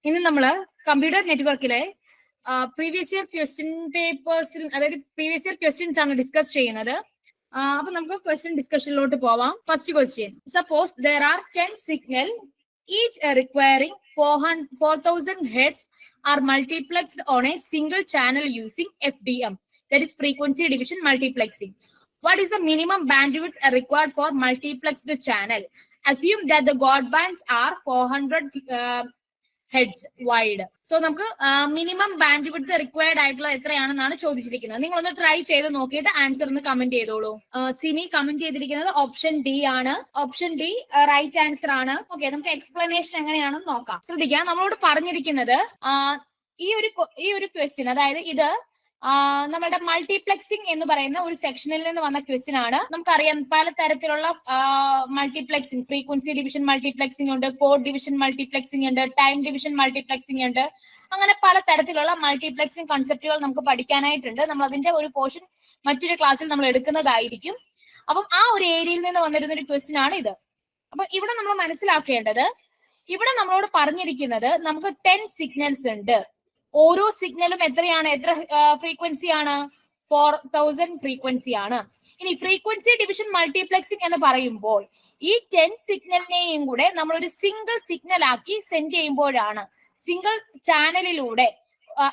ഇന്ന് നമ്മള് കമ്പ്യൂട്ടർ നെറ്റ്വർക്കിലെ പ്രീവിയസ് ഇയർ ക്വസ്റ്റ്യൻ പേപ്പേഴ്സിൽ, അതായത് പ്രീവിയസ് ഇയർ ക്വസ്റ്റ്യൻസ് ആണ് ഡിസ്കസ് ചെയ്യുന്നത്. അപ്പൊ നമുക്ക് ക്വസ്റ്റ്യൻ ഡിസ്കഷനിലോട്ട് പോവാം. First question, suppose there are 10 signal each requiring 4000 hertz are multiplexed on a single channel using FDM, that is frequency division multiplexing. What is the minimum bandwidth required for multiplexed channel? Assume that the Gauss bands are 400 hertz wide. So നമുക്ക് minimum bandwidth required ആയിട്ടുള്ള എത്രയാണെന്നാണ് ചോദിച്ചിരിക്കുന്നത്. നിങ്ങളൊന്ന് try ചെയ്ത് നോക്കിയിട്ട് answer ഒന്ന് comment ചെയ്തോളൂ. Sini comment ചെയ്തിരിക്കുന്നത് ഓപ്ഷൻ ഡി ആണ്. ഓപ്ഷൻ ഡി റൈറ്റ് ആൻസർ ആണ്. ഓക്കെ, നമുക്ക് എക്സ്പ്ലനേഷൻ എങ്ങനെയാണെന്ന് നോക്കാം. ശ്രദ്ധിക്കാം, നമ്മളോട് പറഞ്ഞിരിക്കുന്നത് ഈ ഒരു ക്വസ്റ്റ്യൻ, അതായത് ഇത് നമ്മുടെ മൾട്ടിപ്ലെക്സിംഗ് എന്ന് പറയുന്ന ഒരു സെക്ഷനിൽ നിന്ന് വന്ന ക്വസ്റ്റ്യൻ ആണ്. നമുക്കറിയാം പല തരത്തിലുള്ള മൾട്ടിപ്ലെക്സിംഗ്, ഫ്രീക്വൻസി ഡിവിഷൻ മൾട്ടിപ്ലെക്സിംഗ് ഉണ്ട്, കോഡ് ഡിവിഷൻ മൾട്ടിപ്ലെക്സിംഗ് ഉണ്ട്, ടൈം ഡിവിഷൻ മൾട്ടിപ്ലെക്സിംഗ് ഉണ്ട്. അങ്ങനെ പല തരത്തിലുള്ള മൾട്ടിപ്ലെക്സിംഗ് കൺസെപ്റ്റുകൾ നമുക്ക് പഠിക്കാനായിട്ടുണ്ട്. നമ്മൾ അതിന്റെ ഒരു പോർഷൻ മറ്റൊരു ക്ലാസ്സിൽ നമ്മൾ എടുക്കുന്നതായിരിക്കും. അപ്പം ആ ഒരു ഏരിയയിൽ നിന്ന് വന്നിരുന്ന ഒരു ക്വസ്റ്റ്യൻ ആണ് ഇത്. അപ്പൊ ഇവിടെ നമ്മൾ മനസ്സിലാക്കേണ്ടത്, ഇവിടെ നമ്മളോട് പറഞ്ഞിരിക്കുന്നത് നമുക്ക് 10 സിഗ്നൽസ് ഉണ്ട്. ഓരോ സിഗ്നലും എത്രയാണ്, എത്ര ഫ്രീക്വൻസി ആണ്? 4000 ഫ്രീക്വൻസി ആണ്. ഇനി ഫ്രീക്വൻസി ഡിവിഷൻ മൾട്ടിപ്ലെക്സിംഗ് എന്ന് പറയുമ്പോൾ ഈ 10 സിഗ്നലിനെയും കൂടെ നമ്മൾ ഒരു സിംഗിൾ സിഗ്നൽ ആക്കി സെൻഡ് ചെയ്യുമ്പോഴാണ്, സിംഗിൾ ചാനലിലൂടെ,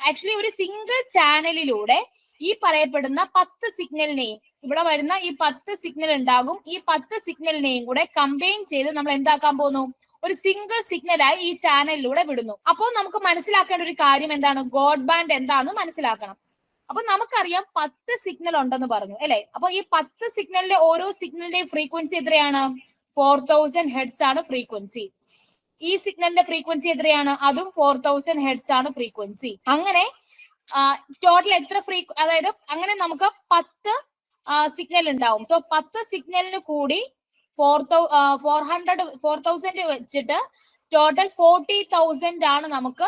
ആക്ച്വലി ഒരു സിംഗിൾ ചാനലിലൂടെ ഈ പറയപ്പെടുന്ന 10 സിഗ്നലിനെയും, ഇവിടെ വരുന്ന ഈ 10 സിഗ്നൽ ഉണ്ടാകും, ഈ 10 സിഗ്നലിനെയും കൂടെ കമ്പൈൻ ചെയ്ത് നമ്മൾ എന്താക്കാൻ പോകുന്നു, ഒരു സിംഗിൾ സിഗ്നലായി ഈ ചാനലിലൂടെ വിടുന്നു. അപ്പോൾ നമുക്ക് മനസ്സിലാക്കേണ്ട ഒരു കാര്യം എന്താണ്, ഗോഡ് ബാൻഡ് എന്താണെന്ന് മനസ്സിലാക്കണം. അപ്പൊ നമുക്കറിയാം 10 സിഗ്നൽ ഉണ്ടെന്ന് പറഞ്ഞു അല്ലെ. അപ്പൊ ഈ 10 സിഗ്നലിന്റെ ഓരോ സിഗ്നലിന്റെയും ഫ്രീക്വൻസി എത്രയാണ്? 4000 ഹെഡ്സ് ആണ് ഫ്രീക്വൻസി. ഈ സിഗ്നലിന്റെ ഫ്രീക്വൻസി എത്രയാണ്? അതും 4000 ഹെഡ്സ് ആണ് ഫ്രീക്വൻസി. അങ്ങനെ ടോട്ടൽ എത്ര അതായത് അങ്ങനെ നമുക്ക് 10 സിഗ്നൽ ഉണ്ടാവും. സോ 10 സിഗ്നലിന് കൂടി 4000 വെച്ചിട്ട് ടോട്ടൽ 40,000 ആണ് നമുക്ക്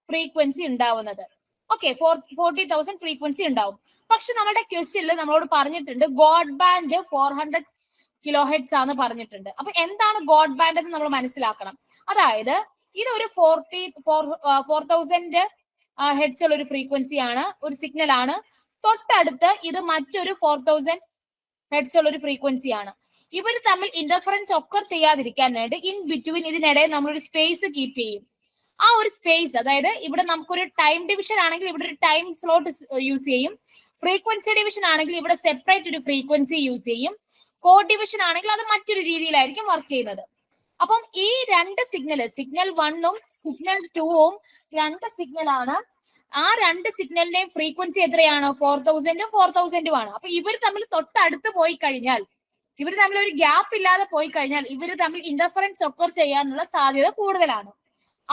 ഫ്രീക്വൻസി ഉണ്ടാവുന്നത്. ഓക്കെ, 40,000 ഫ്രീക്വൻസി ഉണ്ടാവും. പക്ഷെ നമ്മുടെ ക്വസ്റ്റ്യനിൽ നമ്മളോട് പറഞ്ഞിട്ടുണ്ട് ഗോഡ് ബാൻഡ് 400 കിലോ ഹെഡ്സ് ആണ് പറഞ്ഞിട്ടുണ്ട്. അപ്പൊ എന്താണ് ഗോഡ് ബാൻഡ് എന്ന് നമ്മൾ മനസ്സിലാക്കണം. അതായത് ഇതൊരു 4000 ഹെഡ്സ് ഉള്ള ഒരു ഫ്രീക്വൻസി ആണ്, ഒരു സിഗ്നൽ ആണ്. തൊട്ടടുത്ത് ഇത് മറ്റൊരു 4000 ഹെഡ്സ് ഉള്ള ഒരു ഫ്രീക്വൻസി ആണ്. ഇവർ തമ്മിൽ ഇന്റർഫറൻസ് ഒക്കർ ചെയ്യാതിരിക്കാൻ വേണ്ടി ഇൻ ബിറ്റ്വീൻ ഇതിനിടയിൽ നമ്മളൊരു സ്പേസ് കീപ്പ് ചെയ്യും. ആ ഒരു സ്പേസ്, അതായത് ഇവിടെ നമുക്കൊരു ടൈം ഡിവിഷൻ ആണെങ്കിൽ ഇവിടെ ഒരു ടൈം സ്ലോട്ട് യൂസ് ചെയ്യും. ഫ്രീക്വൻസി ഡിവിഷൻ ആണെങ്കിൽ ഇവിടെ സെപ്പറേറ്റ് ഒരു ഫ്രീക്വൻസി യൂസ് ചെയ്യും. കോഡ് ഡിവിഷൻ ആണെങ്കിൽ അത് മറ്റൊരു രീതിയിലായിരിക്കും വർക്ക് ചെയ്യുന്നത്. അപ്പം ഈ രണ്ട് സിഗ്നൽ 1ഉം സിഗ്നൽ 2ഉം രണ്ട് സിഗ്നലാണ്. ആ രണ്ട് സിഗ്നലിന്റെയും ഫ്രീക്വൻസി എത്രയാണ്? 4000ഉം 4000ഉം ആണ്. അപ്പൊ ഇവർ തമ്മിൽ തൊട്ടടുത്ത് പോയി കഴിഞ്ഞാൽ, ഇവർ തമ്മിൽ ഒരു ഗ്യാപ്പ് ഇല്ലാതെ പോയി കഴിഞ്ഞാൽ ഇവർ തമ്മിൽ ഇന്റർഫറൻസ് ഒക്കർ ചെയ്യാനുള്ള സാധ്യത കൂടുതലാണ്.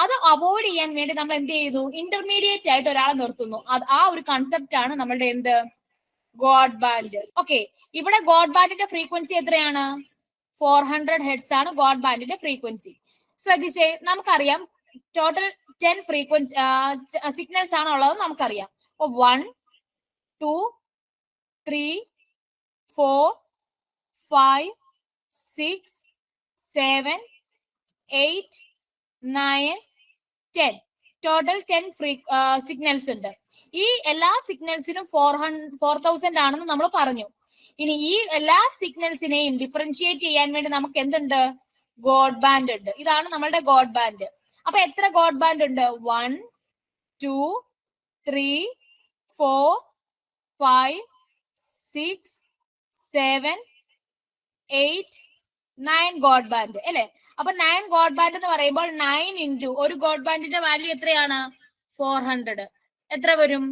അത് അവോയ്ഡ് ചെയ്യാൻ വേണ്ടി നമ്മൾ എന്ത് ചെയ്യുന്നു? ഇന്റർമീഡിയറ്റ് ആയിട്ട് ഒരാളെ നിർത്തുന്നു. ആ ഒരു കൺസെപ്റ്റ് ആണ് നമ്മളുടെ എന്ത്, ഗോഡ് ബാൻഡ്. ഓക്കെ, ഇവിടെ ഗോഡ് ബാൻഡിന്റെ ഫ്രീക്വൻസി എത്രയാണ്? 400 ഹെഡ്സ് ആണ് ഗോഡ് ബാൻഡിന്റെ ഫ്രീക്വൻസി. ശ്രദ്ധിച്ചേ, നമുക്കറിയാം ടോട്ടൽ 10 ഫ്രീക്വൻസി സിഗ്നൽസ് ആണ് ഉള്ളത് നമുക്കറിയാം. അപ്പൊ 1 2 3 4 5 6 7 8 9 10 ടോട്ടൽ 10 സിഗ്നൽസ് ഉണ്ട്. ഈ എല്ലാ സിഗ്നൽസിനും 4000 ആണെന്ന് നമ്മൾ പറഞ്ഞു. ഇനി ഈ എല്ലാ സിഗ്നൽസിനെയും ഡിഫറൻഷിയേറ്റ് ചെയ്യാൻ വേണ്ടി നമുക്ക് എന്തുണ്ട്? ഗോഡ് ബാൻഡ് ഉണ്ട്. ഇതാണ് നമ്മളുടെ ഗോഡ് ബാൻഡ്. അപ്പൊ എത്ര ഗോഡ് ബാൻഡ് ഉണ്ട്? 1 2 3 4 5 6 7 8 9 ഗോഡ് ബാൻഡ് അല്ലെ. അപ്പൊ 9 ഗോഡ് ബാൻഡ് എന്ന് പറയുമ്പോൾ 9 ഇൻറ്റു ഒരു ഗോഡ് ബാൻഡിന്റെ വാല്യൂ എത്രയാണ്? 400. എത്ര വരും?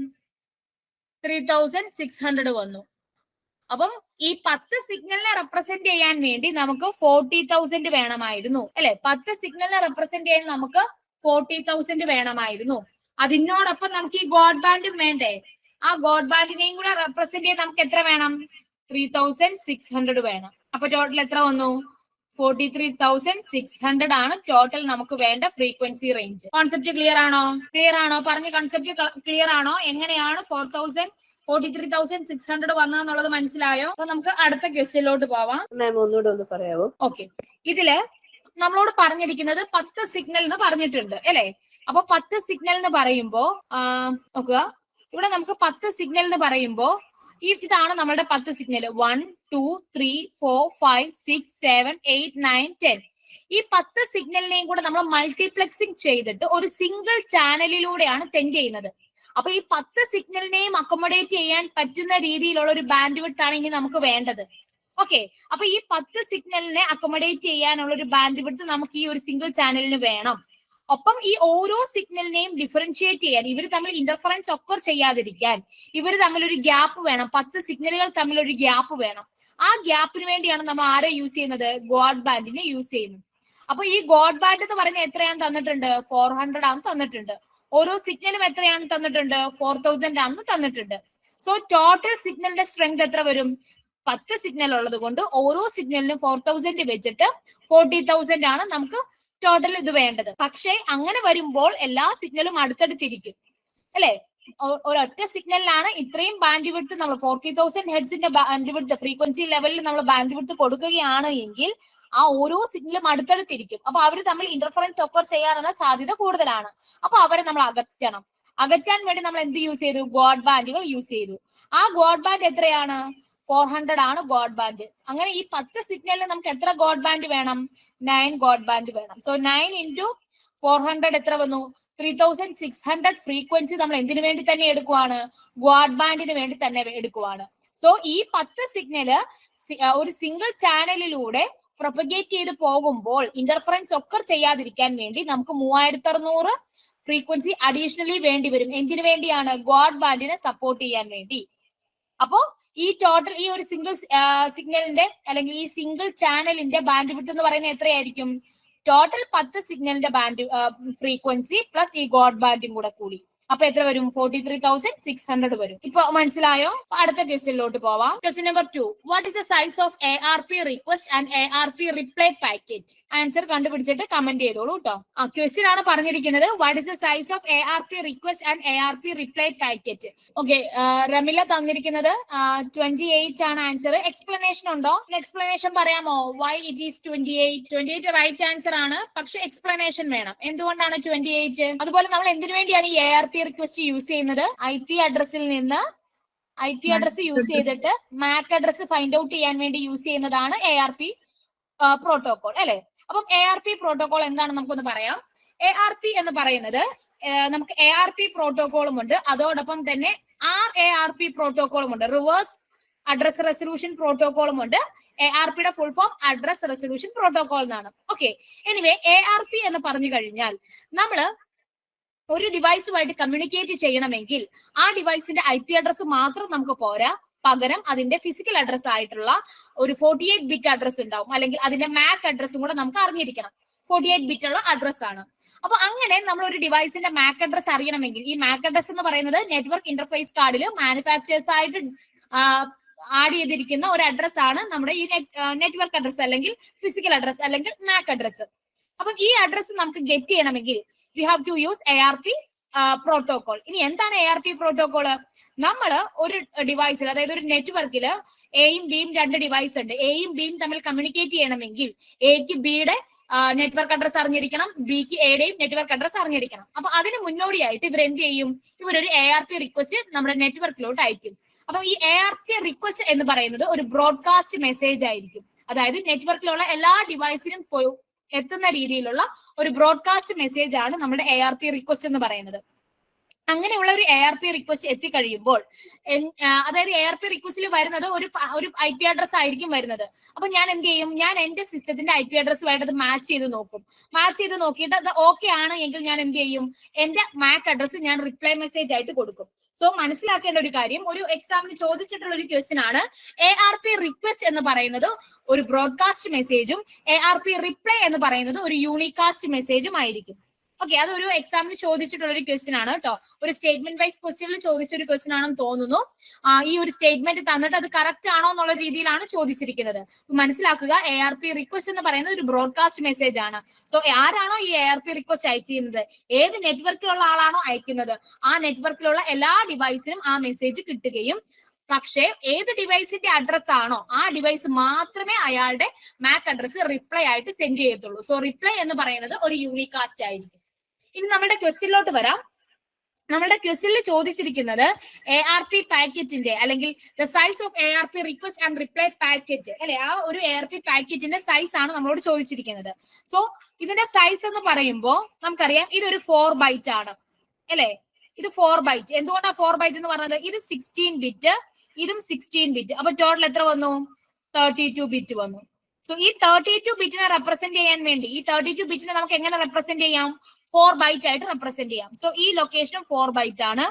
3600 വന്നു. അപ്പം ഈ 10 സിഗ്നലിനെ റെപ്രസെന്റ് ചെയ്യാൻ വേണ്ടി നമുക്ക് 40,000 വേണമായിരുന്നു അല്ലെ. 10 സിഗ്നലിനെ റെപ്രസെന്റ് ചെയ്യാൻ നമുക്ക് 40,000 വേണമായിരുന്നു. അതിനോടൊപ്പം നമുക്ക് ഈ ഗോഡ് ബാൻഡും വേണ്ടേ? ആ ഗോഡ് ബാൻഡിനെയും കൂടെ റെപ്രസെന്റ് ചെയ്യാൻ നമുക്ക് എത്ര വേണം? 3600 വേണം. അപ്പൊ ടോട്ടൽ എത്ര വന്നു? 43,600 ആണ് ടോട്ടൽ നമുക്ക് വേണ്ട ഫ്രീക്വൻസി റേഞ്ച്. കോൺസെപ്റ്റ് ക്ലിയർ ആണോ? പറഞ്ഞ കോൺസെപ്റ്റ് ക്ലിയർ ആണോ? എങ്ങനെയാണ് 43,600 വന്നതെന്നുള്ളത് മനസ്സിലായോ? അപ്പൊ നമുക്ക് അടുത്ത ക്വസ്റ്റ്യനിലോട്ട് പോവാം. ഒന്നുകൂടെ ഒന്ന് പറയാമോ? ഓക്കെ, ഇതില് നമ്മളോട് പറഞ്ഞിരിക്കുന്നത് 10 സിഗ്നൽ എന്ന് പറഞ്ഞിട്ടുണ്ട് അല്ലെ. അപ്പൊ 10 സിഗ്നൽ എന്ന് പറയുമ്പോ നോക്കുക, ഇവിടെ നമുക്ക് 10 സിഗ്നൽ എന്ന് പറയുമ്പോ ഇതാണ് നമ്മുടെ 10 സിഗ്നൽ. 1 2 3 4 5 6 7 8 9 10. ഈ 10 സിഗ്നലിനെയും കൂടെ നമ്മൾ മൾട്ടിപ്ലക്സിംഗ് ചെയ്തിട്ട് ഒരു സിംഗിൾ ചാനലിലൂടെയാണ് സെൻഡ് ചെയ്യുന്നത്. അപ്പൊ ഈ 10 സിഗ്നലിനെയും അക്കോമഡേറ്റ് ചെയ്യാൻ പറ്റുന്ന രീതിയിലുള്ള ഒരു ബാൻഡ് വിഡ്ത്ത് ആണ് ഇനി നമുക്ക് വേണ്ടത്. ഓക്കെ, അപ്പൊ ഈ 10 സിഗ്നലിനെ അക്കോമഡേറ്റ് ചെയ്യാനുള്ള ഒരു ബാൻഡ് വിഡ്ത്ത് നമുക്ക് ഈ ഒരു സിംഗിൾ ചാനലിന് വേണം. ഒപ്പം ഈ ഓരോ സിഗ്നലിനെയും ഡിഫറൻഷിയേറ്റ് ചെയ്യാൻ, ഇവർ തമ്മിൽ ഇന്റർഫറൻസ് ഒക്കെ ചെയ്യാതിരിക്കാൻ ഇവർ തമ്മിൽ ഒരു ഗ്യാപ്പ് വേണം. 10 സിഗ്നലുകൾ തമ്മിൽ ഒരു ഗ്യാപ്പ് വേണം. ആ ഗ്യാപ്പിന് വേണ്ടിയാണ് നമ്മൾ ആരെ യൂസ് ചെയ്യുന്നത്? ഗോഡ് ബാൻഡിനെ യൂസ് ചെയ്യുന്നത്. അപ്പൊ ഈ ഗോഡ് ബാൻഡ് എന്ന് പറയുന്നത് എത്രയാണ് തന്നിട്ടുണ്ട്? 400 ആണ് തന്നിട്ടുണ്ട്. ഓരോ സിഗ്നലും എത്രയാണ് തന്നിട്ടുണ്ട്? 4000 ആണെന്ന് തന്നിട്ടുണ്ട്. സോ ടോട്ടൽ സിഗ്നലിന്റെ സ്ട്രെങ്ത് എത്ര വരും? 10 സിഗ്നൽ ഉള്ളത് കൊണ്ട് ഓരോ സിഗ്നലിനും 4000 വെച്ചിട്ട് 40,000 ആണ് നമുക്ക് ടോട്ടൽ ഇത് വേണ്ടത്. പക്ഷെ അങ്ങനെ വരുമ്പോൾ എല്ലാ സിഗ്നലും അടുത്തടുത്തിരിക്കും അല്ലെ? ഒരൊറ്റ സിഗ്നലിലാണ് ഇത്രയും ബാൻഡ് വിഡ്ത്ത് നമ്മൾ 40,000 ഹെഡ്സിന്റെ ബാൻഡ് വിഡ്ത്ത് ഫ്രീക്വൻസി ലെവലിൽ നമ്മൾ ബാൻഡ് വിഡ്ത്ത് കൊടുക്കുകയാണ് എങ്കിൽ ആ ഓരോ സിഗ്നലും അടുത്തടുത്തിരിക്കും. അപ്പൊ അവർ തമ്മിൽ ഇന്റർഫറൻസ് ഒക്കെ ചെയ്യാനുള്ള സാധ്യത കൂടുതലാണ്. അപ്പൊ അവരെ നമ്മൾ അകറ്റണം. അകറ്റാൻ വേണ്ടി നമ്മൾ എന്ത് യൂസ് ചെയ്തു? ഗോഡ് ബാൻഡുകൾ യൂസ് ചെയ്തു. ആ ഗോഡ് ബാൻഡ് എത്രയാണ്? 400 ആണ് ഗോഡ് ബാൻഡ്. അങ്ങനെ ഈ 10 സിഗ്നലിന് നമുക്ക് എത്ര ഗോഡ് ബാൻഡ് വേണം? 9 ഗോഡ് ബാൻഡ് വേണം. സോ 9 into 400 എത്ര വന്നു? 3600 ഫ്രീക്വൻസി നമ്മൾ എന്തിനു വേണ്ടി തന്നെ എടുക്കുവാണ്? ഗോഡ് ബാൻഡിന് വേണ്ടി തന്നെ എടുക്കുവാണ്. സോ ഈ 10 സിഗ്നല് ഒരു സിംഗിൾ ചാനലിലൂടെ പ്രൊപ്പഗേറ്റ് ചെയ്ത് പോകുമ്പോൾ ഇന്റർഫറൻസ് ഒക്കെ ചെയ്യാതിരിക്കാൻ വേണ്ടി നമുക്ക് 3600 ഫ്രീക്വൻസി അഡീഷണലി വേണ്ടി വരും. എന്തിനു വേണ്ടിയാണ്? ഗോഡ് ബാൻഡിനെ സപ്പോർട്ട് ചെയ്യാൻ വേണ്ടി. അപ്പോ ഈ ടോട്ടൽ ഈ ഒരു സിംഗിൾ സിഗ്നലിന്റെ അല്ലെങ്കിൽ ഈ സിംഗിൾ ചാനലിന്റെ ബാൻഡ് വിഡ്ത്ത് എന്ന് പറയുന്നത് എത്രയായിരിക്കും? ടോട്ടൽ 10 സിഗ്നലിന്റെ ബാൻഡ് ഫ്രീക്വൻസി പ്ലസ് ഈ ഗോഡ് ബാൻഡും കൂടെ കൂടി അപ്പൊ എത്ര വരും? 43,600 വരും. ഇപ്പൊ മനസ്സിലായോ? അടുത്ത ക്വസ്റ്റ്യനിലോട്ട് പോവാം. Question number 2. What is the size of ARP request and ARP reply packet? Answer കണ്ടുപിടിച്ചിട്ട് കമന്റ് ചെയ്തോളൂ കേട്ടോ. ക്വസ്റ്റ്യൻ ആണ് പറഞ്ഞിരിക്കുന്നത് what is the size of ARP request and ARP reply packet. Okay, Ramila തന്നിരിക്കുന്നത് 28 ആണ് ആൻസർ. എക്സ്പ്ലനേഷൻ ഉണ്ടോ? എക്സ്പ്ലനേഷൻ പറയാമോ? Why it is 28? 28 right answer ആണ്. പക്ഷെ എക്സ്പ്ലനേഷൻ വേണം. എന്തുകൊണ്ടാണ് 28? അതുപോലെ നമ്മൾ എന്തിനു വേണ്ടിയാണ് ഈ ARP റിക്വസ്റ്റ് യൂസ് ചെയ്യുന്നത്? IP അഡ്രസ്സിൽ നിന്ന് IP അഡ്രസ് യൂസ് ചെയ്തിട്ട് MAC അഡ്രസ് ഫൈൻഡ് ഔട്ട് ചെയ്യാൻ വേണ്ടി യൂസ് ചെയ്യുന്നതാണ് ARP പ്രോട്ടോകോൾ അല്ലെ? അപ്പം ARP പ്രോട്ടോകോൾ എന്താണെന്ന് നമുക്കൊന്ന് പറയാം. ARP എന്ന് പറയുന്നത് നമുക്ക് ARP പ്രോട്ടോകോളും ഉണ്ട്, അതോടൊപ്പം തന്നെ RARP പ്രോട്ടോകോളും ഉണ്ട്, റിവേഴ്സ് അഡ്രസ് റെസൊല്യൂഷൻ പ്രോട്ടോകോളും ഉണ്ട്. ARPയുടെ full form address resolution protocol എന്നാണ്. ഓക്കെ, എനിവേ ARP എന്ന് പറഞ്ഞു കഴിഞ്ഞാൽ നമ്മള് ഒരു ഡിവൈസുമായിട്ട് കമ്മ്യൂണിക്കേറ്റ് ചെയ്യണമെങ്കിൽ ആ ഡിവൈസിന്റെ IP അഡ്രസ് മാത്രം നമുക്ക് പോരാ, പകരം അതിന്റെ ഫിസിക്കൽ അഡ്രസ് ആയിട്ടുള്ള ഒരു 48 ബിറ്റ് അഡ്രസ് ഉണ്ടാവും, അല്ലെങ്കിൽ അതിന്റെ MAC അഡ്രസ്സും കൂടെ നമുക്ക് അറിഞ്ഞിരിക്കണം. 48 ബിറ്റ് ഉള്ള അഡ്രസ് ആണ്. അപ്പൊ അങ്ങനെ നമ്മൾ ഒരു ഡിവൈസിന്റെ MAC അഡ്രസ് അറിയണമെങ്കിൽ ഈ MAC അഡ്രസ് എന്ന് പറയുന്നത് നെറ്റ്വർക്ക് ഇന്റർഫേസ് കാർഡിൽ മാനുഫാക്ചേഴ്സ് ആയിട്ട് ആഡ് ചെയ്തിരിക്കുന്ന ഒരു അഡ്രസ് ആണ് നമ്മുടെ ഈ നെറ്റ്വർക്ക് അഡ്രസ് അല്ലെങ്കിൽ ഫിസിക്കൽ അഡ്രസ് അല്ലെങ്കിൽ MAC അഡ്രസ്. അപ്പൊ ഈ അഡ്രസ് നമുക്ക് ഗെറ്റ് ചെയ്യണമെങ്കിൽ we have to use ARP protocol. ഇനി എന്താണ് ARP പ്രോട്ടോകോൾ? നമ്മൾ ഒരു ഡിവൈസിൽ, അതായത് ഒരു നെറ്റ്വർക്കിൽ എയും ബിയും രണ്ട് ഡിവൈസ് ഉണ്ട്. എയും ബിയും തമ്മിൽ കമ്മ്യൂണിക്കേറ്റ് ചെയ്യണമെങ്കിൽ എക്ക് ബിയുടെ നെറ്റ്വർക്ക് അഡ്രസ് അറിഞ്ഞിരിക്കണം, ബിക്ക് എയുടെയും നെറ്റ്വർക്ക് അഡ്രസ് അറിഞ്ഞിരിക്കണം. അപ്പൊ അതിന് മുന്നോടിയായിട്ട് ഇവർ എന്ത് ചെയ്യും? ഇവരൊരു ARP റിക്വസ്റ്റ് നമ്മുടെ നെറ്റ്വർക്കിലോട്ട് അയക്കും. അപ്പൊ ഈ ARP റിക്വസ്റ്റ് എന്ന് പറയുന്നത് ഒരു ബ്രോഡ്കാസ്റ്റ് മെസ്സേജ് ആയിരിക്കും. അതായത് നെറ്റ്വർക്കിലുള്ള എല്ലാ ഡിവൈസിനും എത്തുന്ന രീതിയിലുള്ള ഒരു ബ്രോഡ്കാസ്റ്റ് മെസ്സേജ് ആണ് നമ്മുടെ ARP റിക്വസ്റ്റ് എന്ന് പറയുന്നത്. അങ്ങനെയുള്ള ഒരു ARP റിക്വസ്റ്റ് എത്തിക്കഴിയുമ്പോൾ, അതായത് ARP റിക്വസ്റ്റിൽ വരുന്നത് ഒരു IP അഡ്രസ് ആയിരിക്കും വരുന്നത്. അപ്പൊ ഞാൻ എന്ത് ചെയ്യും? ഞാൻ എന്റെ സിസ്റ്റത്തിന്റെ IP അഡ്രസ്സുമായിട്ട് അത് മാച്ച് ചെയ്ത് നോക്കും. മാച്ച് ചെയ്ത് നോക്കിയിട്ട് അത് ഓക്കെ ആണ് എങ്കിൽ ഞാൻ എന്ത് ചെയ്യും? എന്റെ MAC അഡ്രസ് ഞാൻ റിപ്ലൈ മെസ്സേജ് ആയിട്ട് കൊടുക്കും. സോ മനസ്സിലാക്കേണ്ട ഒരു കാര്യം, ഒരു എക്സാമിന് ചോദിച്ചിട്ടുള്ള ഒരു ക്വസ്റ്റ്യൻ ആണ്. ARP റിക്വസ്റ്റ് എന്ന് പറയുന്നത് ഒരു ബ്രോഡ്കാസ്റ്റ് മെസ്സേജും ARP റിപ്ലൈ എന്ന് പറയുന്നത് ഒരു യൂണികാസ്റ്റ് മെസ്സേജും ആയിരിക്കും. ഓക്കെ, അതൊരു എക്സാമിന് ചോദിച്ചിട്ടുള്ള ഒരു ക്വസ്റ്റ്യൻ ആണ് കേട്ടോ. ഒരു സ്റ്റേറ്റ്മെന്റ് വൈസ് ക്വസ്റ്റ്യനിൽ ചോദിച്ച ഒരു ക്വസ്റ്റ്യൻ ആണെന്ന് തോന്നുന്നു. ഈ ഒരു സ്റ്റേറ്റ്മെന്റ് തന്നിട്ട് അത് കറക്റ്റ് ആണോ എന്നുള്ള രീതിയിലാണ് ചോദിച്ചിരിക്കുന്നത്. മനസ്സിലാക്കുക, ARP റിക്വസ്റ്റ് എന്ന് പറയുന്നത് ഒരു ബ്രോഡ്കാസ്റ്റ് മെസ്സേജ് ആണ്. സോ ആരാണോ ഈ ARP റിക്വസ്റ്റ് അയക്കുന്നത്, ഏത് നെറ്റ്വർക്കിലുള്ള ആളാണോ അയക്കുന്നത്, ആ നെറ്റ്വർക്കിലുള്ള എല്ലാ ഡിവൈസിനും ആ മെസ്സേജ് കിട്ടുകയും, പക്ഷേ ഏത് ഡിവൈസിന്റെ അഡ്രസ് ആണോ ആ ഡിവൈസ് മാത്രമേ അയാളുടെ MAC അഡ്രസ് റിപ്ലൈ ആയിട്ട് സെൻഡ് ചെയ്യത്തുള്ളൂ. സോ റിപ്ലൈ എന്ന് പറയുന്നത് ഒരു യൂണികാസ്റ്റ് ആയിരിക്കും. ഇനി നമ്മുടെ ക്വസ്റ്റ്യനിലോട്ട് വരാം. നമ്മുടെ ക്വസ്റ്റ്യനിൽ ചോദിച്ചിരിക്കുന്നത് ARP പാക്കറ്റിന്റെ അല്ലെങ്കിൽ the size of ARP request and reply packet അല്ലെ, ആ ഒരു ARP പാക്കറ്റിന്റെ സൈസ് ആണ് നമ്മളോട് ചോദിച്ചിരിക്കുന്നത്. സോ ഇതിന്റെ സൈസ് എന്ന് പറയുമ്പോൾ നമുക്കറിയാം ഇതൊരു 4 ബൈറ്റ് ആണ് അല്ലെ, ഇത് 4 ബൈറ്റ്. എന്തുകൊണ്ടാണ് 4 ബൈറ്റ് എന്ന് പറഞ്ഞത്? ഇത് 16 ബിറ്റ്, ഇതും 16 ബിറ്റ്. അപ്പൊ ടോട്ടൽ എത്ര വന്നു? 32 ബിറ്റ് വന്നു. സോ ഈ 32 ബിറ്റിനെ റെപ്രസെന്റ് ചെയ്യാൻ വേണ്ടി ഈ 32 ബിറ്റിനെ നമുക്ക് എങ്ങനെ റെപ്രസെന്റ് ചെയ്യാം? 4 ബൈറ്റ് ആയിട്ട് റെപ്രസെന്റ് ചെയ്യാം. സോ ഈ ലൊക്കേഷനും 4 ബൈറ്റ് ആണ്,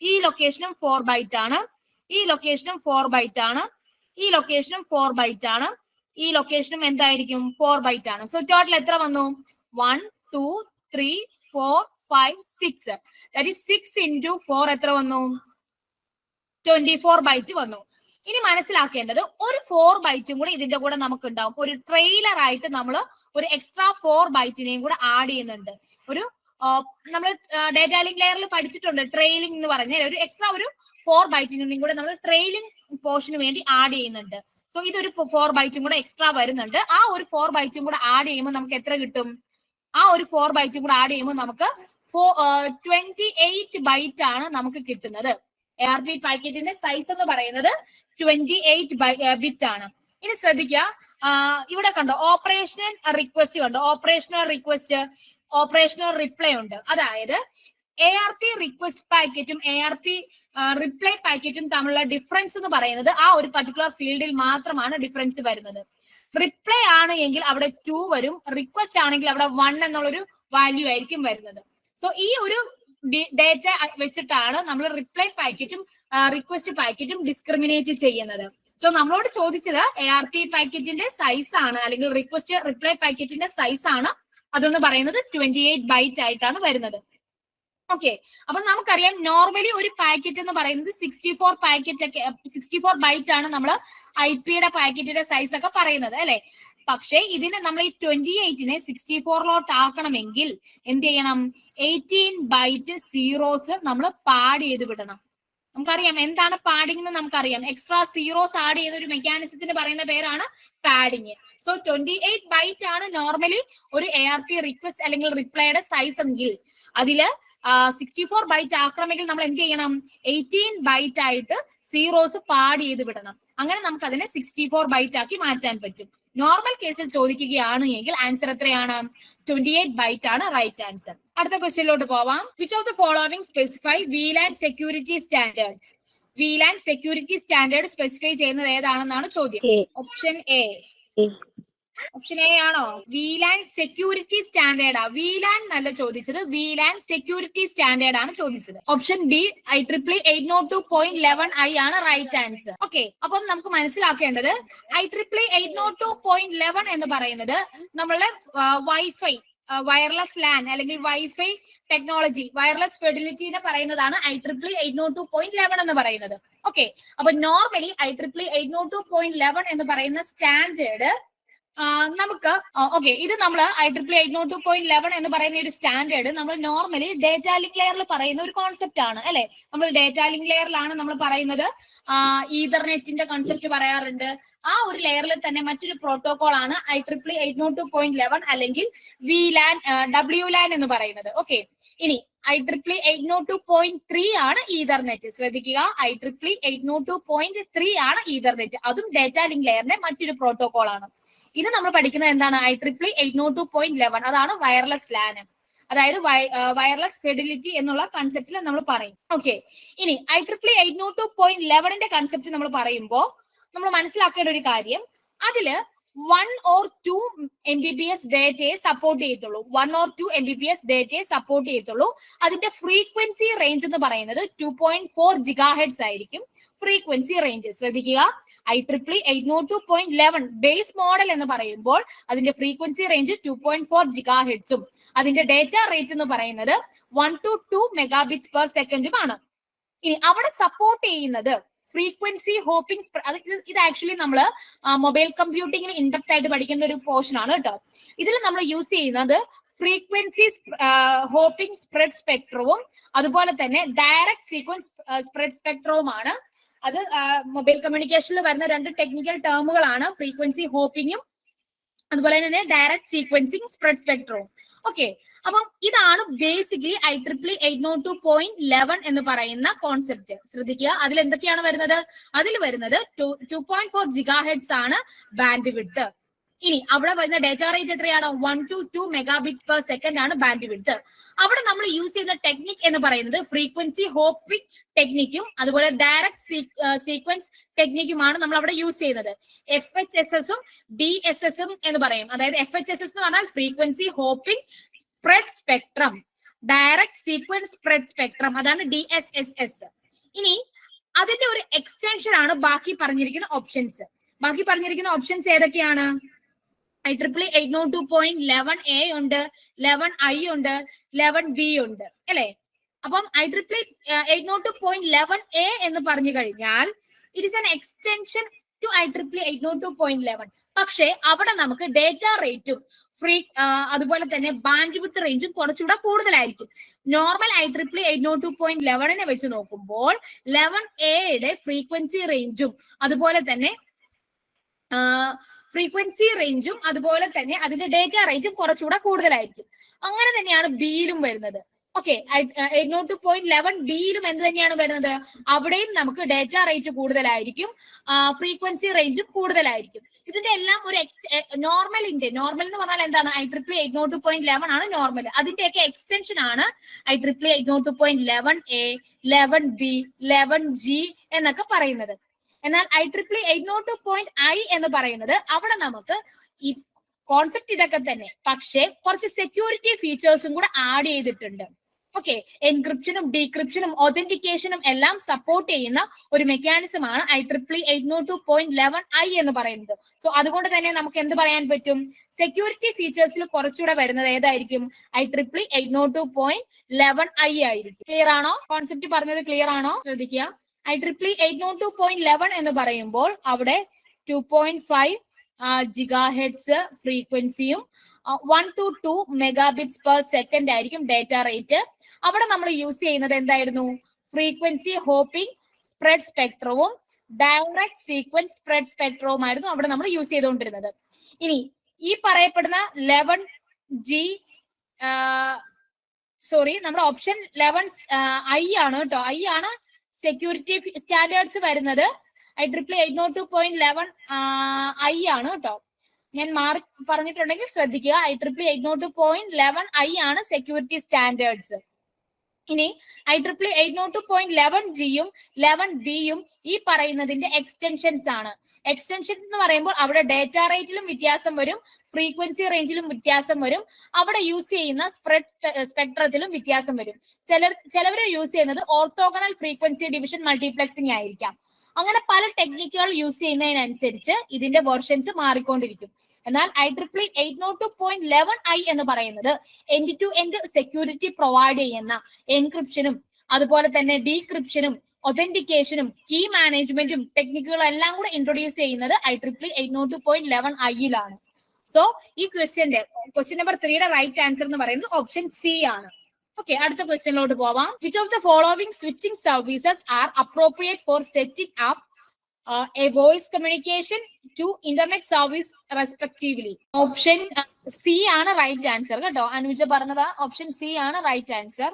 ഈ ലൊക്കേഷനും 4 ബൈറ്റ് ആണ്, ഈ ലൊക്കേഷനും 4 ബൈറ്റ് ആണ്, ഈ ലൊക്കേഷനും 4 ബൈറ്റ് ആണ്, ഈ ലൊക്കേഷനും എന്തായിരിക്കും? 4 ബൈറ്റ് ആണ്. സോ ടോട്ടൽ എത്ര വന്നു? 1 2 3 4 5 6. ദാറ്റ് ഈസ് 6 into 4 എത്ര വന്നു? 24 ബൈറ്റ് വന്നു. ഇനി മനസ്സിലാക്കേണ്ടത് ഒരു 4 ബൈറ്റും കൂടെ ഇതിന്റെ കൂടെ നമുക്ക് ഉണ്ടാവും. ഒരു ട്രെയിലർ ആയിട്ട് നമ്മൾ ഒരു എക്സ്ട്രാ 4 ബൈറ്റിനെയും കൂടെ ആഡ് ചെയ്യുന്നുണ്ട്. ഒരു നമ്മൾ ഡേറ്റ ലിങ്ക് ലെയറിൽ പഠിച്ചിട്ടുണ്ട് ട്രെയിലിംഗ് എന്ന് പറഞ്ഞാൽ ഒരു എക്സ്ട്രാ ഒരു 4 ബൈറ്റിനും കൂടെ നമ്മൾ ട്രെയിലിംഗ് പോർഷന് വേണ്ടി ആഡ് ചെയ്യുന്നുണ്ട്. സോ ഇതൊരു 4 ബൈറ്റും കൂടെ എക്സ്ട്രാ വരുന്നുണ്ട്. ആ ഒരു 4 ബൈറ്റും കൂടെ ആഡ് ചെയ്യുമ്പോൾ നമുക്ക് എത്ര കിട്ടും? ആ ഒരു 4 ബൈറ്റും കൂടെ ആഡ് ചെയ്യുമ്പോൾ നമുക്ക് 28 ബൈറ്റ് ആണ് നമുക്ക് കിട്ടുന്നത്. ARP പാക്കറ്റിന്റെ സൈസ് എന്ന് പറയുന്നത് 28 ബിറ്റ് ആണ്. ഇനി ശ്രദ്ധിക്കുക, ഇവിടെ കണ്ടോ ഓപ്പറേഷണൽ റിക്വസ്റ്റ് കണ്ടോ, ഓപ്പറേഷണൽ റിക്വസ്റ്റ്, ഓപ്പറേഷണൽ റിപ്ലൈ ഉണ്ട്. അതായത് ARP റിക്വസ്റ്റ് പാക്കറ്റും ARP റിപ്ലൈ പാക്കറ്റും തമ്മിലുള്ള ഡിഫറൻസ് എന്ന് പറയുന്നത് ആ ഒരു പർട്ടിക്കുലർ ഫീൽഡിൽ മാത്രമാണ് ഡിഫറൻസ് വരുന്നത്. റിപ്ലൈ ആണ് എങ്കിൽ അവിടെ 2 വരും, റിക്വസ്റ്റ് ആണെങ്കിൽ അവിടെ 1 എന്നുള്ളൊരു വാല്യൂ ആയിരിക്കും വരുന്നത്. സോ ഈ ഒരു ഡേറ്റ വെച്ചിട്ടാണ് നമ്മൾ റിപ്ലൈ പാക്കറ്റും റിക്വസ്റ്റ് പാക്കറ്റും ഡിസ്ക്രിമിനേറ്റ് ചെയ്യുന്നത്. സോ നമ്മളോട് ചോദിച്ചത് ARP പാക്കറ്റിന്റെ സൈസ് ആണ്, അല്ലെങ്കിൽ റിക്വസ്റ്റ് റിപ്ലൈ പാക്കറ്റിന്റെ സൈസ് ആണ്. അതെന്ന് പറയുന്നത് 28 ബൈറ്റ് ആയിട്ടാണ് വരുന്നത്. ഓക്കെ, അപ്പൊ നമുക്കറിയാം നോർമലി ഒരു പാക്കറ്റ് എന്ന് പറയുന്നത് 64 പാക്കറ്റ് ഒക്കെ 64 ബൈറ്റ് ആണ് നമ്മൾ IP-യുടെ പാക്കറ്റിന്റെ സൈസ് ഒക്കെ പറയുന്നത് അല്ലെ. പക്ഷെ ഇതിനെ നമ്മൾ ഈ 28നെ 64ലോട്ട് ആക്കണമെങ്കിൽ എന്ത് ചെയ്യണം? 18 ബൈറ്റ് സീറോസ് നമ്മൾ പാഡ് ചെയ്ത് വിടണം. നമുക്കറിയാം എന്താണ് പാഡിംഗ് എന്ന് നമുക്കറിയാം. എക്സ്ട്രാ സീറോസ് ആഡ് ചെയ്ത ഒരു മെക്കാനിസത്തിന് പറയുന്ന പേരാണ് പാഡിങ്. സോ 28 ബൈറ്റ് ആണ് നോർമലി ഒരു ARP റിക്വസ്റ്റ് അല്ലെങ്കിൽ റിപ്ലൈയുടെ സൈസ് എങ്കിൽ അതില് 64 ബൈറ്റ് ആക്കണമെങ്കിൽ നമ്മൾ എന്ത് ചെയ്യണം? 18 ബൈറ്റ് ആയിട്ട് സീറോസ് പാഡ് ചെയ്ത് വിടണം. അങ്ങനെ നമുക്ക് അതിനെ 64 ബൈറ്റ് ആക്കി മാറ്റാൻ പറ്റും. നോർമൽ കേസിൽ ചോദിക്കുകയാണ് എങ്കിൽ ആൻസർ എത്രയാണ്? 28 ബൈറ്റ് ആണ് റൈറ്റ് ആൻസർ. അടുത്ത ക്വസ്റ്റ്യനിലോട്ട് പോവാം. Which of the following specify VLAN security standards? VLAN security standard specify ചെയ്യുന്നത് ഏതാണെന്നാണ് ചോദ്യം. Option A. ഓപ്ഷൻ എ ആണോ? VLAN സെക്യൂരിറ്റി സ്റ്റാൻഡേർഡ് ആ. VLAN അല്ല ചോദിച്ചത്, VLAN സെക്യൂരിറ്റി സ്റ്റാൻഡേർഡ് ആണ് ചോദിച്ചത്. ഓപ്ഷൻ ബി IEEE 802.11i ആണ് റൈറ്റ് ആൻസർ. ഓക്കെ, അപ്പം നമുക്ക് മനസ്സിലാക്കേണ്ടത് IEEE 802.11 എന്ന് പറയുന്നത് നമ്മളുടെ വൈഫൈ, വയർലെസ് LAN അല്ലെങ്കിൽ വൈഫൈ ടെക്നോളജി, വയർലെസ് ഫെസിലിറ്റിനെ പറയുന്നതാണ് IEEE 802.11 എന്ന് പറയുന്നത്. ഓക്കെ, അപ്പൊ നോർമലി IEEE 802.11 എന്ന് പറയുന്ന സ്റ്റാൻഡേർഡ് നമുക്ക് ഓക്കെ, ഇത് നമ്മൾ IEEE 802.11 എന്ന് പറയുന്ന ഒരു സ്റ്റാൻഡേർഡ് നമ്മൾ നോർമലി ഡേറ്റ ലിങ്ക് ലെയറിൽ പറയുന്ന ഒരു കോൺസെപ്റ്റ് ആണ് അല്ലെ. നമ്മൾ ഡേറ്റ ലിങ്ക് ലെയറിലാണ് നമ്മൾ പറയുന്നത്. ഈതർനെറ്റിന്റെ കോൺസെപ്റ്റ് പറയാറുണ്ട്. ആ ഒരു ലെയറിൽ തന്നെ മറ്റൊരു പ്രോട്ടോകോൾ ആണ് IEEE 802.11 അല്ലെങ്കിൽ VLAN WLAN എന്ന് പറയുന്നത്. ഓക്കെ, ഇനി IEEE 802.3 ആണ് ഈതർനെറ്റ്. ശ്രദ്ധിക്കുക, IEEE 802.3 ആണ് ഈതർനെറ്റ്. അതും ഡേറ്റ ലിങ്ക് ലെയറിന്റെ മറ്റൊരു പ്രോട്ടോകോൾ ആണ്. ഇത് നമ്മൾ പഠിക്കുന്നത് എന്താണ്? IEEE 802.11 അതാണ് വയർലെസ് LAN, അതായത് വയർലെസ് ഫെസിലിറ്റി എന്നുള്ള കൺസെപ്റ്റിൽ നമ്മൾ പറയും. ഓക്കെ, ഇനി IEEE 802.11ന്റെ കൺസെപ്റ്റ് നമ്മൾ പറയുമ്പോൾ നമ്മൾ മനസ്സിലാക്കേണ്ട ഒരു കാര്യം, അതില് 1 or 2 Mbps ഡേറ്റയെ സപ്പോർട്ട് ചെയ്യത്തുള്ളൂ. 1 or 2 Mbps ഡേറ്റയെ സപ്പോർട്ട് ചെയ്യത്തുള്ളൂ. അതിന്റെ ഫ്രീക്വൻസി റേഞ്ച് എന്ന് പറയുന്നത് 2.4 GHz ആയിരിക്കും ഫ്രീക്വൻസി റേഞ്ച്. ശ്രദ്ധിക്കുക, IEEE 802.11 ബേസ് മോഡൽ എന്ന് പറയുമ്പോൾ അതിന്റെ ഫ്രീക്വൻസി റേഞ്ച് 2.4 GHz അതിന്റെ ഡേറ്റ റേറ്റ് എന്ന് പറയുന്നത് 1 to 2 Mbps ആണ്. ഇനി അവിടെ സപ്പോർട്ട് ചെയ്യുന്നത് ഫ്രീക്വൻസി ഹോപ്പിംഗ്, ഇത് ആക്ച്വലി നമ്മൾ മൊബൈൽ കമ്പ്യൂട്ടിങ്ങിൽ ഇൻഡെപ്ത് ആയിട്ട് പഠിക്കുന്ന ഒരു പോർഷൻ ആണ് കേട്ടോ. ഇതിൽ നമ്മൾ യൂസ് ചെയ്യുന്നത് ഫ്രീക്വൻസി ഹോപ്പിംഗ് സ്പ്രെഡ് സ്പെക്ട്രവും അതുപോലെ തന്നെ ഡയറക്റ്റ് സീക്വൻസ് സ്പ്രെഡ് സ്പെക്ട്രവുമാണ്. അത് മൊബൈൽ കമ്മ്യൂണിക്കേഷനിൽ വരുന്ന രണ്ട് ടെക്നിക്കൽ ടേമുകളാണ്, ഫ്രീക്വൻസി ഹോപ്പിങ്ങും അതുപോലെ തന്നെ ഡയറക്റ്റ് സീക്വൻസിങ് സ്പ്രെഡ് സ്പെക്ട്രവും. ഓക്കെ, അപ്പം ഇതാണ് ബേസിക്കലി IEEE 802.11 എന്ന് പറയുന്ന കോൺസെപ്റ്റ്. ശ്രദ്ധിക്കുക, അതിൽ എന്തൊക്കെയാണ് വരുന്നത്? അതിൽ വരുന്നത് 2.4 GHz ആണ് ബാൻഡ് വിഡ്ത്ത്. ഇനി അവിടെ വരുന്ന ഡേറ്റ റേറ്റ് എത്രയാണ്? 1 to 2 Mbps ആണ് ബാൻഡ് വിഡ്ത്ത്. അവിടെ നമ്മൾ യൂസ് ചെയ്യുന്ന ടെക്നിക് എന്ന് പറയുന്നത് ഫ്രീക്വൻസി ഹോപ്പിംഗ് ടെക്നിക്കും അതുപോലെ ഡയറക്ട് സീക്വൻസ് ടെക്നിക്കുമാണ് നമ്മൾ അവിടെ യൂസ് ചെയ്യുന്നത്. FHSS-ഉം DSS-ഉം എന്ന് പറയും. അതായത് FHSS എന്ന് പറഞ്ഞാൽ frequency hopping spread spectrum, direct sequence spread spectrum, അതാണ് DSSS. ഇനി അതിന്റെ ഒരു എക്സ്റ്റൻഷൻ ആണ് ബാക്കി പറഞ്ഞിരിക്കുന്ന ഓപ്ഷൻസ്. ബാക്കി പറഞ്ഞിരിക്കുന്ന ഓപ്ഷൻസ് ഏതൊക്കെയാണ്? IEEE 802.11A ഉണ്ട്, 11I ഉണ്ട്, 11B ഉണ്ട് അല്ലെ? അപ്പം IEEE 802.11A എന്ന് പറഞ്ഞു കഴിഞ്ഞാൽ it is an extension to IEEE 802.11. പക്ഷെ അവിടെ നമുക്ക് ഡേറ്റ റേറ്റും അതുപോലെ തന്നെ ബാൻഡ് വിഡ്ത്ത് റേഞ്ചും കുറച്ചുകൂടെ കൂടുതലായിരിക്കും. നോർമൽ IEEE 802.11 വെച്ച് നോക്കുമ്പോൾ 11A ഫ്രീക്വൻസി റേഞ്ചും അതുപോലെ തന്നെ അതിന്റെ ഡേറ്റ റേറ്റും കുറച്ചുകൂടെ കൂടുതലായിരിക്കും. അങ്ങനെ തന്നെയാണ് ബിയിലും വരുന്നത്. ഓക്കെ, 802.11 ബിയിലും എന്ത് തന്നെയാണ് വരുന്നത്? അവിടെയും നമുക്ക് ഡേറ്റ റേറ്റ് കൂടുതലായിരിക്കും, ഫ്രീക്വൻസി റേഞ്ചും കൂടുതലായിരിക്കും. ഇതിന്റെ എല്ലാം ഒരു നോർമൽ എന്ന് പറഞ്ഞാൽ എന്താണ്? IEEE 802.11 ആണ് നോർമൽ. അതിന്റെയൊക്കെ എക്സ്റ്റൻഷൻ ആണ് IEEE 802.11A, 11B, 11G എന്നൊക്കെ പറയുന്നത്. എന്നാൽ IEEE 802.I എന്ന് പറയുന്നത് അവിടെ നമുക്ക് ഈ കോൺസെപ്റ്റ് ഇതൊക്കെ തന്നെ, പക്ഷേ കുറച്ച് സെക്യൂരിറ്റി ഫീച്ചേഴ്സും കൂടെ ആഡ് ചെയ്തിട്ടുണ്ട്. ഓക്കെ, എൻക്രിപ്ഷനും ഡീക്രിപ്ഷനും ഒതന്റിക്കേഷനും എല്ലാം സപ്പോർട്ട് ചെയ്യുന്ന ഒരു മെക്കാനിസം ആണ് IEEE 802.11I എന്ന് പറയുന്നത്. സോ അതുകൊണ്ട് തന്നെ നമുക്ക് എന്ത് പറയാൻ പറ്റും? സെക്യൂരിറ്റി ഫീച്ചേഴ്സിൽ കുറച്ചുകൂടെ വരുന്നത് ഏതായിരിക്കും? IEEE 802.11I ആയിരിക്കും. ക്ലിയർ ആണോ? കോൺസെപ്റ്റ് പറഞ്ഞത് ക്ലിയർ ആണോ? ശ്രദ്ധിക്കുക, IEEE 802.11 എന്ന് പറയുമ്പോൾ അവിടെ 2.5 GHz ഫ്രീക്വൻസിയും 1 to 2 Mbps ആയിരിക്കും ഡേറ്റ റേറ്റ്. അവിടെ നമ്മൾ യൂസ് ചെയ്യുന്നത് എന്തായിരുന്നു? ഫ്രീക്വൻസി ഹോപ്പിംഗ് സ്പ്രെഡ് സ്പെക്ട്രവും ഡയറക്ട് സീക്വൻസ് സ്പ്രെഡ് സ്പെക്ട്രവുമായിരുന്നു അവിടെ നമ്മൾ യൂസ് ചെയ്തുകൊണ്ടിരുന്നത്. ഇനി ഈ പറയപ്പെടുന്ന 11G നമ്മുടെ ഓപ്ഷൻ 11I ആണ് കേട്ടോ. I ആണ് സെക്യൂരിറ്റി സ്റ്റാൻഡേർഡ്സ് വരുന്നത്. IEEE 802.11 I ആണ് കേട്ടോ. ഞാൻ മാർക്ക് പറഞ്ഞിട്ടുണ്ടെങ്കിൽ ശ്രദ്ധിക്കുക. IEEE 802.11 I ആണ് സെക്യൂരിറ്റി സ്റ്റാൻഡേർഡ്സ്. ഇനി IEEE 802.11Gയും 11Bയും ഈ പറയുന്നതിന്റെ എക്സ്റ്റൻഷൻസ് ആണ്. എക്സ്റ്റൻഷൻസ് എന്ന് പറയുമ്പോൾ അവിടെ ഡേറ്റ റേറ്റിലും വ്യത്യാസം വരും, ഫ്രീക്വൻസി റേഞ്ചിലും വ്യത്യാസം വരും, അവിടെ യൂസ് ചെയ്യുന്ന സ്പെക്ട്രത്തിലും വ്യത്യാസം വരും. ചിലവർ യൂസ് ചെയ്യുന്നത് ഓർത്തോഗണൽ ഫ്രീക്വൻസി ഡിവിഷൻ മൾട്ടിപ്ലക്സിംഗ് ആയിരിക്കാം. അങ്ങനെ പല ടെക്നിക്കുകൾ യൂസ് ചെയ്യുന്നതിനനുസരിച്ച് ഇതിന്റെ വെർഷൻസ് മാറിക്കൊണ്ടിരിക്കും. എന്നാൽ IEEE 802.11I എന്ന് പറയുന്നത് end to end security provide ചെയ്യുന്ന എൻക്രിപ്ഷനും അതുപോലെ തന്നെ ഡീക്രിപ്ഷനും ഒതന്റിക്കേഷനും കീ മാനേജ്മെന്റും ടെക്നിക്കുകളും എല്ലാം കൂടെ ഇൻട്രൊഡ്യൂസ് ചെയ്യുന്നത് IEEE 802.11I സോ ഈ ക്വസ്റ്റ്യൻ നമ്പർ 3യുടെ റൈറ്റ് ആൻസർ എന്ന് പറയുന്നത് ഓപ്ഷൻ സി ആണ്. ഓക്കെ, അടുത്ത ക്വസ്റ്റ്യനിലോട്ട് പോവാം. Which of the following switching services are appropriate for setting up a voice communication to internet service respectively? Option C ആണ് right answer കേട്ടോ. അനുജ പറഞ്ഞത് ഓപ്ഷൻ സി ആണ് റൈറ്റ് ആൻസർ.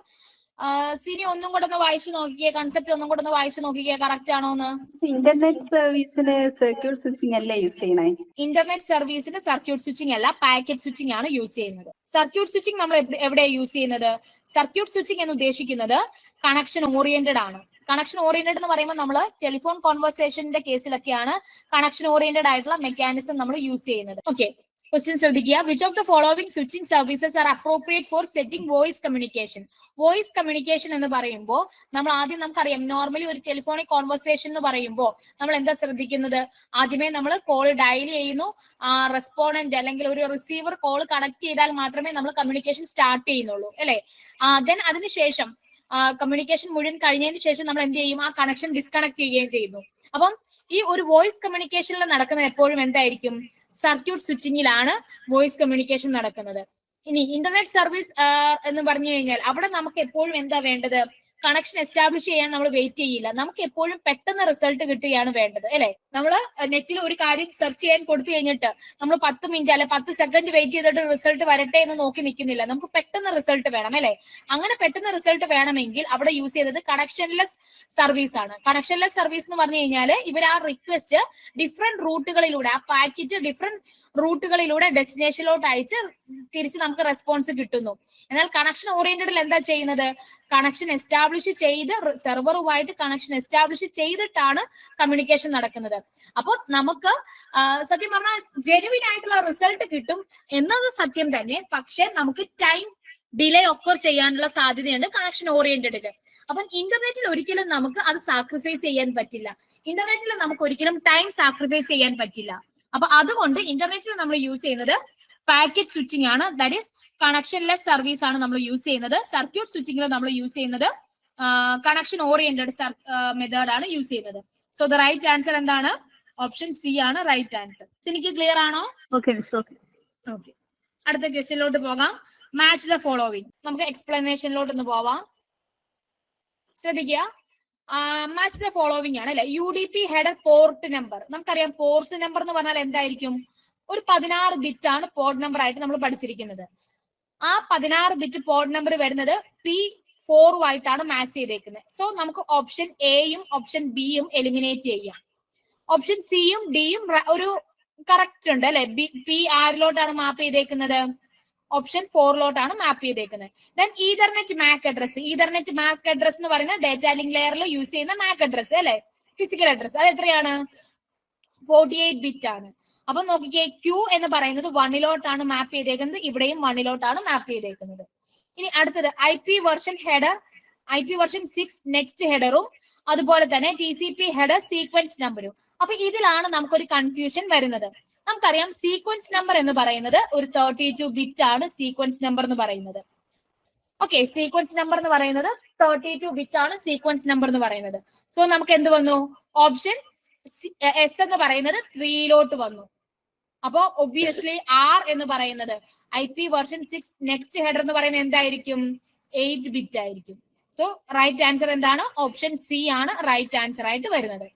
സിനി ഒന്നും കൂടെ ഒന്ന് വായിച്ചു നോക്കിയേ, കൺസെപ്റ്റ് ഒന്നും കൂടെ ഒന്ന് വായിച്ചു നോക്കിയേ, കറക്റ്റ് ആണോന്ന്. ഇന്റർനെറ്റ് സർവീസിന് സർക്യൂട്ട് സ്വിച്ചിങ് അല്ലേ യൂസ് ചെയ്യണേ? ഇന്റർനെറ്റ് സർവീസിന് സർക്യൂട്ട് സ്വിച്ചിങ് അല്ല, പാക്കറ്റ് സ്വിച്ചിങ് ആണ് യൂസ് ചെയ്യുന്നത്. സർക്യൂട്ട് സ്വിച്ചിങ് നമ്മൾ എവിടെയാണ് യൂസ് ചെയ്യുന്നത്? സർക്യൂട്ട് സ്വിച്ചിങ് എന്ന് ഉദ്ദേശിക്കുന്നത് കണക്ഷൻ ഓറിയന്റഡ് ആണ്. കണക്ഷൻ ഓറിയന്റഡ് എന്ന് പറയുമ്പോൾ നമ്മൾ ടെലിഫോൺ കോൺവെർസേഷന്റെ കേസിലൊക്കെയാണ് കണക്ഷൻ ഓറിയന്റഡ് ആയിട്ടുള്ള മെക്കാനിസം നമ്മൾ യൂസ് ചെയ്യുന്നത്. ഓക്കെ, ക്വസ്റ്റ്യൻ ശ്രദ്ധിക്കുക. Which of the following switching services are appropriate for setting voice communication? Voice communication എന്ന് പറയുമ്പോൾ നമുക്കറിയാം, നോർമലി ഒരു ടെലിഫോണിക് കോൺവെർസേഷൻ എന്ന് പറയുമ്പോൾ നമ്മൾ എന്താ ശ്രദ്ധിക്കുന്നത്? ആദ്യമേ നമ്മൾ കോൾ ഡയൽ ചെയ്യുന്നു, റെസ്പോണ്ടന്റ് അല്ലെങ്കിൽ ഒരു റിസീവർ കോൾ കണക്ട് ചെയ്താൽ മാത്രമേ നമ്മൾ കമ്മ്യൂണിക്കേഷൻ സ്റ്റാർട്ട് ചെയ്യുന്നുള്ളൂ അല്ലെ? ദെൻ അതിനുശേഷം കമ്മ്യൂണിക്കേഷൻ മുഴുവൻ കഴിഞ്ഞതിന് ശേഷം നമ്മൾ എന്ത് ചെയ്യും? ആ കണക്ഷൻ ഡിസ്കണക്ട് ചെയ്യുകയും ചെയ്യുന്നു. അപ്പം ഈ ഒരു വോയിസ് കമ്മ്യൂണിക്കേഷനിൽ നടക്കുന്നത് എപ്പോഴും എന്തായിരിക്കും? സർക്യൂട്ട് സ്വിച്ചിങ്ങിലാണ് വോയിസ് കമ്മ്യൂണിക്കേഷൻ നടക്കുന്നത്. ഇനി ഇന്റർനെറ്റ് സർവീസ് എന്ന് പറഞ്ഞു കഴിഞ്ഞാൽ അവിടെ നമുക്ക് എപ്പോഴും എന്താ വേണ്ടത്? കണക്ഷൻ എസ്റ്റാബ്ലിഷ് ചെയ്യാൻ നമ്മൾ വെയിറ്റ് ചെയ്യില്ല. നമുക്ക് എപ്പോഴും പെട്ടെന്ന് റിസൾട്ട് കിട്ടുകയാണ് വേണ്ടത് അല്ലെ. നമ്മൾ നെറ്റിൽ ഒരു കാര്യം സെർച്ച് ചെയ്യാൻ കൊടുത്തു കഴിഞ്ഞിട്ട് നമ്മൾ 10 മിനിറ്റ് അല്ലെ 10 സെക്കൻഡ് വെയിറ്റ് ചെയ്തിട്ട് റിസൾട്ട് വരട്ടെ എന്ന് നോക്കി നിൽക്കുന്നില്ല. നമുക്ക് പെട്ടെന്ന് റിസൾട്ട് വേണം അല്ലെ. അങ്ങനെ പെട്ടെന്ന് റിസൾട്ട് വേണമെങ്കിൽ അവിടെ യൂസ് ചെയ്തത് കണക്ഷൻലെസ് സർവീസ് ആണ്. കണക്ഷൻലെസ് സർവീസ് എന്ന് പറഞ്ഞു കഴിഞ്ഞാൽ ഇവർ ആ റിക്വസ്റ്റ് ഡിഫറെന്റ് റൂട്ടുകളിലൂടെ ആ പാക്കറ്റ് ഡിഫറെന്റ് റൂട്ടുകളിലൂടെ ഡെസ്റ്റിനേഷനിലോട്ട് അയച്ച് തിരിച്ച് നമുക്ക് റെസ്പോൺസ് കിട്ടുന്നു. എന്നാൽ കണക്ഷൻ ഓറിയന്റഡിൽ എന്താ ചെയ്യുന്നത്? കണക്ഷൻ എസ്റ്റാബ്ലിഷ് ചെയ്ത് സെർവറുമായിട്ട് കണക്ഷൻ എസ്റ്റാബ്ലിഷ് ചെയ്തിട്ടാണ് കമ്മ്യൂണിക്കേഷൻ നടക്കുന്നത്. അപ്പോൾ നമുക്ക് സത്യം പറഞ്ഞാൽ ജെനുവിൻ ആയിട്ടുള്ള റിസൾട്ട് കിട്ടും എന്നത് സത്യം തന്നെ. പക്ഷെ നമുക്ക് ടൈം ഡിലേ ഒക്കർ ചെയ്യാനുള്ള സാധ്യതയുണ്ട് കണക്ഷൻ ഓറിയന്റഡില്. അപ്പം ഇന്റർനെറ്റിൽ ഒരിക്കലും നമുക്ക് അത് സാക്രിഫൈസ് ചെയ്യാൻ പറ്റില്ല. ഇന്റർനെറ്റിൽ നമുക്ക് ഒരിക്കലും ടൈം സാക്രിഫൈസ് ചെയ്യാൻ പറ്റില്ല. അപ്പൊ അതുകൊണ്ട് ഇന്റർനെറ്റിൽ നമ്മൾ യൂസ് ചെയ്യുന്നത് പാക്കറ്റ് സ്വിച്ചിങ് ആണ്. ദാറ്റ് ഈസ് കണക്ഷൻലെസ് സർവീസ് ആണ് നമ്മൾ യൂസ് ചെയ്യുന്നത്. സർക്യൂട്ട് സ്വിച്ചിങ്ങിൽ നമ്മൾ യൂസ് ചെയ്യുന്നത് കണക്ഷൻ ഓറിയന്റഡ് മെത്തേഡ് ആണ് യൂസ് ചെയ്യുന്നത്. സോ ദ റൈറ്റ് ആൻസർ എന്താണ്? ഓപ്ഷൻ സി ആണ് റൈറ്റ് ആൻസർ. എനിക്ക് ക്ലിയർ ആണോ? Okay miss. ഓക്കെ. അടുത്ത ക്വസ്റ്റ്യനിലോട്ട് പോകാം. Match the following. നമുക്ക് എക്സ്പ്ലനേഷനിലോട്ട് ഒന്ന് പോവാം. ശ്രദ്ധിക്കുക. മാച്ച് ദ ഫോളോവിങ് ആണ് അല്ലെ. UDP header port number. നമുക്കറിയാം പോർട്ട് നമ്പർ എന്ന് പറഞ്ഞാൽ എന്തായിരിക്കും? ഒരു 16 ബിറ്റ് ആണ് പോർട്ട് നമ്പർ ആയിട്ട് നമ്മൾ പഠിച്ചിരിക്കുന്നത്. ആ 16 ബിറ്റ് പോർട്ട് നമ്പർ വരുന്നത് P4 ആയിട്ടാണ് മാച്ച് ചെയ്തേക്കുന്നത്. സോ നമുക്ക് ഓപ്ഷൻ എയും ഓപ്ഷൻ ബിയും എലിമിനേറ്റ് ചെയ്യാം. ഓപ്ഷൻ സിയും ഡിയും ഒരു കറക്റ്റ് ഉണ്ട് അല്ലെ. പി ആരിലോട്ടാണ് മാപ്പ് ചെയ്തേക്കുന്നത്? ഓപ്ഷൻ 4ലോട്ടാണ് മാപ്പ് ചെയ്തേക്കുന്നത്. Then ethernet MAC address. Ethernet MAC address എന്ന് പറയുന്നത് ഡേറ്റാ ലിങ്ക് ലെയറിൽ യൂസ് ചെയ്യുന്ന മാക് അഡ്രസ് അല്ലെ, ഫിസിക്കൽ അഡ്രസ്. അത് എത്രയാണ്? 48 ബിറ്റ് ആണ്. അപ്പൊ നോക്കിക്കേ, ക്യൂ എന്ന് പറയുന്നത് 1ലോട്ടാണ് മാപ്പ് ചെയ്തേക്കുന്നത്. ഇവിടെയും 1ലോട്ടാണ് മാപ്പ് ചെയ്തേക്കുന്നത്. ഇനി അടുത്തത് IP version header, IP version 6 next ഹെഡറും അതുപോലെ തന്നെ TCP ഹെഡർ സീക്വൻസ് നമ്പറും. അപ്പൊ ഇതിലാണ് നമുക്കൊരു കൺഫ്യൂഷൻ വരുന്നത്. നമുക്കറിയാം സീക്വൻസ് നമ്പർ എന്ന് പറയുന്നത് ഒരു 32 ബിറ്റ് ആണ്. സീക്വൻസ് നമ്പർ എന്ന് പറയുന്നത് ഓക്കെ, സീക്വൻസ് നമ്പർ എന്ന് പറയുന്നത് 32 ബിറ്റ് ആണ് സീക്വൻസ് നമ്പർ എന്ന് പറയുന്നത്. സോ നമുക്ക് എന്ത് വന്നു? ഓപ്ഷൻ എസ് എന്ന് പറയുന്നത് 3ലോട്ട് വന്നു. അപ്പോ ഒബ്വിയസ്ലി R എന്ന് പറയുന്നത് IP വെർഷൻ 6 നെക്സ്റ്റ് ഹെഡർ എന്ന് പറയുന്നത് എന്തായിരിക്കും? 8 ബിറ്റ് ആയിരിക്കും. സോ റൈറ്റ് ആൻസർ എന്താണ്? ഓപ്ഷൻ സി ആണ് റൈറ്റ് ആൻസർ ആയിട്ട് വരുന്നത്.